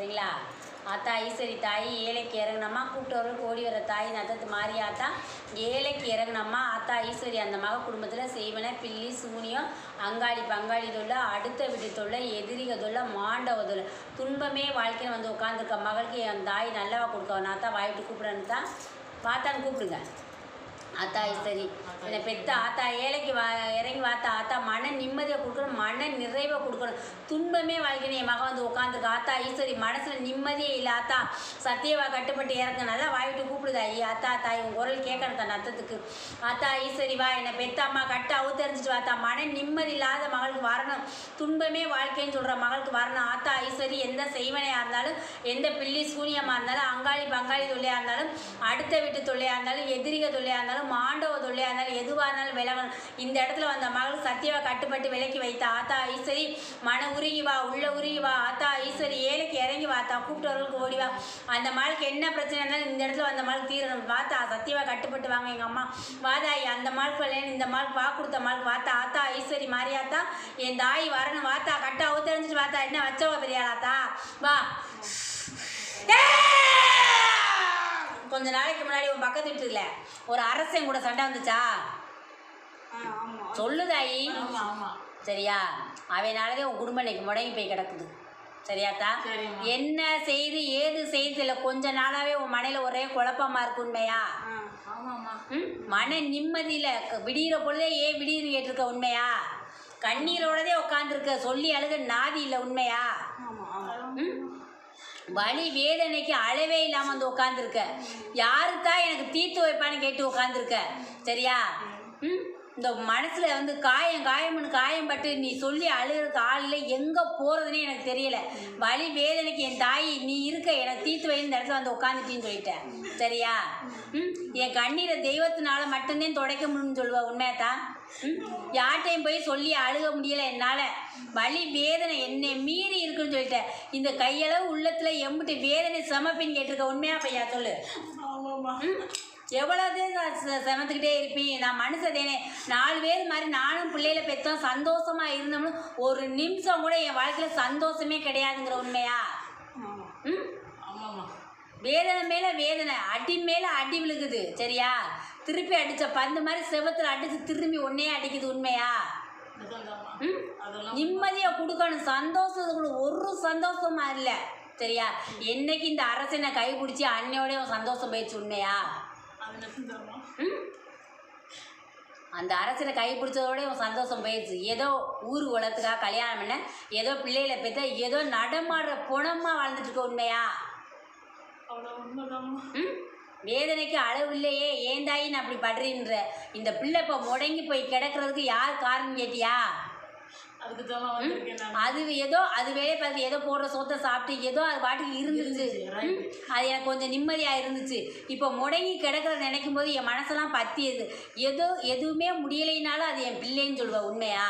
சரிங்களா? ஆத்தா ஈஸ்வரி தாய் ஏழைக்கு இறங்குனம்மா, கூப்பிட்டவர்களுக்கு ஓடி வர தாய் நத்தத்து மாறி ஆத்தா ஏழைக்கு இறங்குனம்மா. ஆத்தா ஈஸ்வரி அந்த மக குடும்பத்தில் செய்வன பில்லி சூனியம் அங்காளி பங்காளி தொல்லை, அடுத்த வீட்டு தொல்லை, எதிரிக தொல்லை, மாண்டவ தொல்லை, துன்பமே வாழ்க்கையில் வந்து உட்காந்துருக்க மகளுக்கு என் தாய் நல்லவா கொடுக்கவன் ஆத்தா வாய்ட்டு கூப்பிடுறேன்னு தான் பார்த்தான்னு கூப்பிடுங்க. ஆத்தா ஈஸ்வரி என்னை பெத்த ஆத்தா ஏழைக்கு இறங்கி வாத்தா ஆத்தா மன நிம்மதியை கொடுக்கணும், மன நிறைவை கொடுக்கணும். துன்பமே வாழ்க்கைன்னு என் மகன் வந்து உட்காந்துருக்கு. ஆத்தா ஈஸ்வரி மனசில் நிம்மதியே இல்லை ஆத்தா, சத்தியவா கட்டுப்பட்டு இறங்க நல்லா வாய்ட்டு கூப்பிடுதா ஐயா. ஆத்தா தாய் உன் குரல் கேட்கணும் தான் நத்தத்துக்கு. ஆத்தா ஈஸ்வரி வா என்னை பெத்த அம்மா கட்ட அவுத்தறிஞ்சிட்டு வாத்தா, மன நிம்மதி இல்லாத மகளுக்கு வரணும், துன்பமே வாழ்க்கைன்னு சொல்கிற மகளுக்கு வரணும். ஆத்தா ஈஸ்வரி எந்த செய்வனையாக இருந்தாலும், எந்த பில்லி சூனியமாக இருந்தாலும், அங்காளி பங்காளி தொல்லையாக இருந்தாலும், அடுத்த வீட்டு தொல்லையாக இருந்தாலும், எதிரிக தொல்லையாக இருந்தாலும், மாண்டவ தொல்லையாக இருந்தாலும், எதுவாக இருந்தாலும் விலகணும். இந்த இடத்துல வந்த மகளுக்கு சத்தியவா கட்டுப்பட்டு விலக்கி வைத்தா. ஆத்தா ஈஸ்வரி மன உருகி வா, உள்ள உருகி வா. ஆத்தா ஈஸ்வரி ஏழைக்கு இறங்கி வாத்தா, கூப்பிட்டவர்களுக்கு ஓடி வா. அந்த மகளுக்கு என்ன பிரச்சனை இருந்தாலும் இந்த இடத்துல வந்த மகளுக்கு தீரணும். வாத்தா சத்தியவா கட்டுப்பட்டு வாங்க எங்கள் அம்மா வாதாயி. அந்த மகளுக்கு இல்லைன்னு இந்த மகளுக்கு வா கொடுத்த மகளுக்கு வாத்தா. ஆத்தா ஈஸ்வரி மாறியாத்தா என் தாய் வரணும் வாத்தா, கட்ட அவுத்தறிஞ்சிட்டு வாத்தா. என்ன வச்சவா பெரியாளாத்தா வா. கொஞ்ச நாளைக்கு முன்னாடி உன் பக்கத்து வீட்டுல ஒரு அரசன் கூட சண்டை வந்துச்சா? சொல்லுதாயி. சரியா? அவனாலதே உன் குடும்பம் இன்னைக்கு முடங்கி போய் கிடக்குது. சரியாத்தா? என்ன செய்து ஏது செய்து கொஞ்ச நாளாவே உன் மனையில ஒரே குழப்பமா இருக்கு. உண்மையா? மன நிம்மதியில விடிகிற பொழுதே ஏன் விடியுன்னு கேட்டிருக்க. உண்மையா? கண்ணீரோடதே உட்காந்துருக்க, சொல்லி அழுக நாதி இல்லை. உண்மையா? வலி வேதனைக்கு அளவே இல்லாமல் வந்து உட்காந்துருக்க. யாருத்தான் எனக்கு தீர்த்து வைப்பான்னு கேட்டு உட்காந்துருக்க. சரியா? இந்த மனசில் வந்து காயம்னு காயம்பட்டு நீ சொல்லி அழுகிறதுக்கு ஆள் இல்லை, எங்கே போகிறதுனே எனக்கு தெரியலை. வலி வேதனைக்கு என் தாய் நீ இருக்க, எனக்கு தீர்த்து வை, இந்த இடத்துல வந்து உட்காந்துட்டின்னு சொல்லிட்டேன். சரியா? என் கண்ணீரை தெய்வத்தினால மட்டும்தான் துடைக்க முடியும்னு சொல்லுவா. உண்மையாத்தான்? யார்ட்டையும் போய் சொல்லி அழுக முடியலை என்னால். வலி வேதனை என்னை மீறி இருக்குன்னு சொல்லிட்டேன். இந்த கையளவு உள்ளத்தில் எம்பிட்டு வேதனை சமைப்பின்னு கேட்டிருக்க. உண்மையா பையா சொல்லு. எவ்வளோதே சமைத்துக்கிட்டே இருப்பீங்க. நான் மனுஷதேனே, 4 பேர் மாதிரி நானும் பிள்ளையில பெற்றோம் சந்தோஷமாக இருந்தோம்னு ஒரு நிமிஷம் கூட என் வாழ்க்கையில் சந்தோஷமே கிடையாதுங்கிற. உண்மையா? வேதனை மேலே வேதனை, அடி மேலே அடி விழுகுது. சரியா? திருப்பி அடித்த பந்து மாதிரி செவத்தில் அடித்து திரும்பி ஒன்னே அடிக்குது. உண்மையா? நிம்மதியை கொடுக்கணும், சந்தோஷத்துக்கு ஒரு சந்தோஷமா இல்லை. சரியா? என்னைக்கு இந்த அரசனை கைப்பிடிச்சி அன்னையோட சந்தோஷம் போயிடுச்சு. உண்மையா? அந்த அரசனை கைப்பிடிச்சதோட சந்தோஷம் போயிடுச்சு. ஏதோ ஊர் உலகத்துக்காக கல்யாணம் பண்ண, ஏதோ பிள்ளைகளை பெற்ற, ஏதோ நடமாடுற புணமா வாழ்ந்துட்டு இருக்க. உண்மையா? வேதனைக்கு அளவு இல்லையே, ஏந்தாயின்னு அப்படி படுறீன்ற. இந்த பிள்ளை இப்போ முடங்கி போய் கிடக்கிறதுக்கு யார் காரணம் கேட்டியா? அது ஏதோ அது வேலையை பார்த்து ஏதோ போடுற சோத்தை சாப்பிட்டு ஏதோ அது பாட்டுக்கு இருந்துச்சு. அது எனக்கு கொஞ்சம் நிம்மதியாக இருந்துச்சு. இப்போ முடங்கி கிடக்கிறத நினைக்கும் போது என் மனசெல்லாம் பற்றியது. எதுவுமே முடியலைனாலும் அது என் பிள்ளைன்னு சொல்லுவேன். உண்மையா?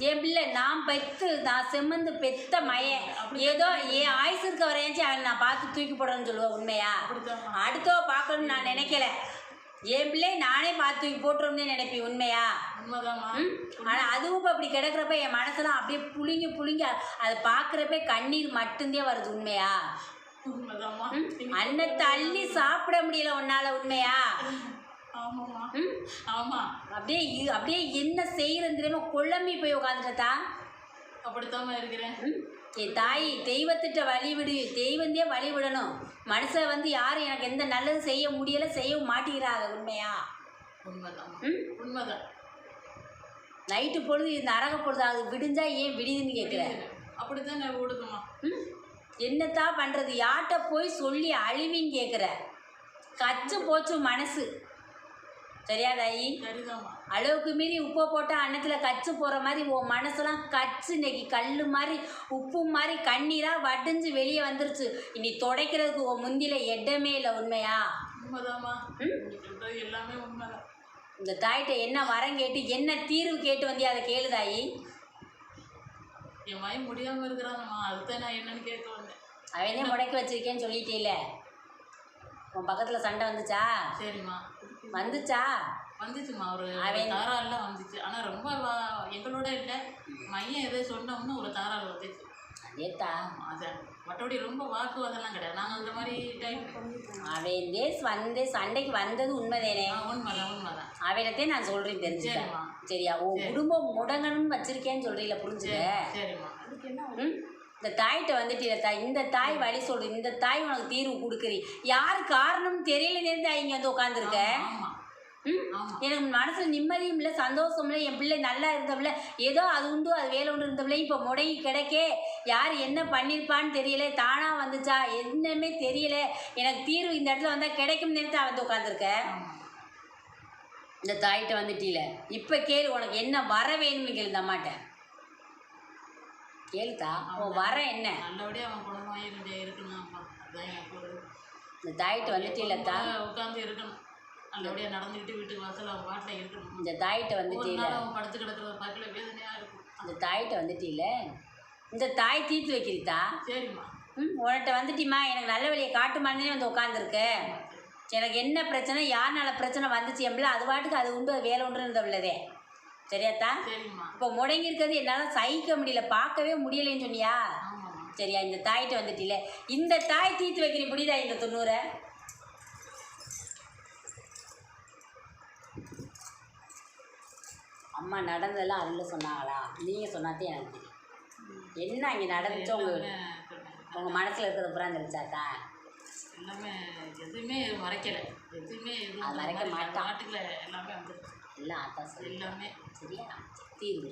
என் பிள்ளை நான் செம்மந்து பெத்த மயன். ஏதோ என் ஆயுசு இருக்க வரையாச்சும் அவன் நான் பார்த்து தூக்கி போடுறேன்னு சொல்லுவேன். உண்மையா? அடுத்தவ பார்க்கணும்னு நான் நினைக்கல. என் பிள்ளை நானே பார்த்து தூக்கி போட்டுரும்னு நினைப்பேன். உண்மையா? ஆனால் அதுவும் இப்போ அப்படி கிடக்கிறப்ப என் மனசெல்லாம் அப்படியே புழுங்கி அதை பார்க்குறப்ப கண்ணீர் மட்டும்தே வருது. உண்மையா? அன்னத்தை அள்ளி சாப்பிட முடியல உன்னால. உண்மையா? அப்படியே என்ன செய்யறது தெரியாம குழம்பி போய் உட்காந்துட்டா. அப்படித்தான் இருக்கிறேன். என் தாய் தெய்வத்திட்ட வழி விடு, தெய்வந்தே வழி விடணும். மனுஷன் வந்து யாரும் எனக்கு எந்த நல்லது செய்ய முடியல, செய்யவும் மாட்டேங்கிறாங்க. உண்மையா? உண்மைதான். நைட்டு பொழுது இந்த அரக பொழுது அது விடிஞ்சா ஏன் விடிதுன்னு கேட்குறேன். அப்படித்தான் நான் விடுதுமா. என்னத்தான் பண்ணுறது? யார்கிட்ட போய் சொல்லி அழிவின்னு கேட்குற. கச்சு போச்சு மனசு. சரியா தாயி? அளவுக்கு மீறி உப்பை போட்டால் அன்னத்தில் கச்சு போகிற மாதிரி உன் மனசெல்லாம் கச்சு இன்னைக்கு கல் மாதிரி உப்பு மாதிரி கண்ணீராக வடிஞ்சு வெளியே வந்துருச்சு. இனி துடைக்கிறதுக்கு உன் முந்தில இடமே இல்லை. உண்மையா? உண்மைதாம்மா. எல்லாமே உண்மைதான். இந்த தாய்கிட்ட என்ன வரம் கேட்டு என்ன தீர்வு கேட்டு வந்தியா அதை கேளு தாயி. என் வாய் முடியாமல் இருக்கிறாங்கம்மா, அதுதான் நான் என்னன்னு கேட்க வந்தேன். அவனே முடக்கி வச்சிருக்கேன்னு சொல்லிட்டே. உன் பக்கத்தில் சண்டை வந்துச்சா? சரிம்மா. வந்துச்சா? வந்துச்சுமா. ஒரு தாராளெலாம் வந்துச்சு. ஆனால் ரொம்ப எங்களோட இல்லை, மையம் எதோ சொன்னோம்னு ஒரு தாராளம் வந்துச்சு. ஏத்தா அதான் மற்றபடி ரொம்ப வாக்குவாதம்லாம் கிடையாது. நாங்கள் அந்த மாதிரி டைம் அவன் வந்து சண்டைக்கு வந்தது உண்மைதானே? உண்மைதான். அவையிலத்தே நான் சொல்கிறேன் தெரிஞ்சுக்க. சரிம்மா. சரியா? உன் குடும்பம் முடங்கணும்னு வச்சிருக்கேன்னு சொல்கிறீங்கள, புரிஞ்சுக்க. சரிம்மா. இந்த தாய்கிட்ட வந்துட்டீல இந்த தாய் வழி சொல்கிறது, இந்த தாய் உனக்கு தீர்வு கொடுக்குறீ. யார் காரணம்னு தெரியலேருந்து இங்கே வந்து உட்காந்துருக்க. எனக்கு மனசில் நிம்மதியும் இல்லை, சந்தோஷம் இல்லை. என் பிள்ளை நல்லா இருந்தவில்ல, ஏதோ அது உண்டு அது வேலை உண்டு இருந்தவில்லை. இப்போ முடங்கி கிடைக்கே, யார் என்ன பண்ணியிருப்பான்னு தெரியல, தானாக வந்துச்சா என்னமே தெரியல. எனக்கு தீர்வு இந்த இடத்துல வந்தால் கிடைக்கும் நேரத்தை வந்து உட்காந்துருக்க. இந்த தாய்கிட்ட வந்துட்டீல, இப்போ கேளு, உனக்கு என்ன வர வேணும்னு கேளு. இந்த அம்மாட்ட கேளுத்தா, உன் வர என்ன? நல்லபடியாக அவன் குடும்பம் இருக்கணும். இந்த தாய்கிட்ட வந்துட்டீலத்தா, உட்காந்து இருக்கணும். நல்லபடியாக நடந்துக்கிட்டு வீட்டுக்கு வாசல் அவன் பாட்டில் இருக்கணும். இந்த தாய்கிட்ட வந்துட்டீல, அவன் படுத்து கிடக்கிறத பார்க்கல வேதனையாக இருக்கும். இந்த தாய்கிட்ட வந்துட்டீல, இந்த தாய் தீர்த்து வைக்கிறீத்தா. சரிம்மா. உன்கிட்ட வந்துட்டிம்மா, எனக்கு நல்ல வழியை காட்டுமானே வந்து உட்காந்துருக்க. எனக்கு என்ன பிரச்சனை, யாருனால பிரச்சனை வந்துச்சு எம்பில்ல, அது பாட்டுக்கு அது உண்டு வேலை உண்டு இருந்தவில்லதே. சரியாத்தா? இப்போ முடங்கி இருக்கிறது என்னால் சகிக்க முடியல, பார்க்கவே முடியலைன்னு சொன்னியா? சரியா? இந்த தாய்கிட்ட வந்துட்டில, இந்த தாய் தீர்த்து வைக்கிறீ. புரியுதா? இந்த 90 அம்மா நடந்ததெல்லாம் அதில் சொன்னாங்களா? நீங்கள் சொன்னாதே எனக்கு தெரியும். என்ன இங்கே நடந்துச்சோ உங்கள் மனசில் இருக்கிறத பூரா தெரிஞ்சாக்கா? எல்லாமே எதுவுமே மறைக்கலை, எதுவுமே அது மறைக்க மாட்டான். நாட்டுக்குள்ள எல்லாமே வந்து எல்லாம் ஆத்தா சொல்லி எல்லாமே சரியா? தீர்வு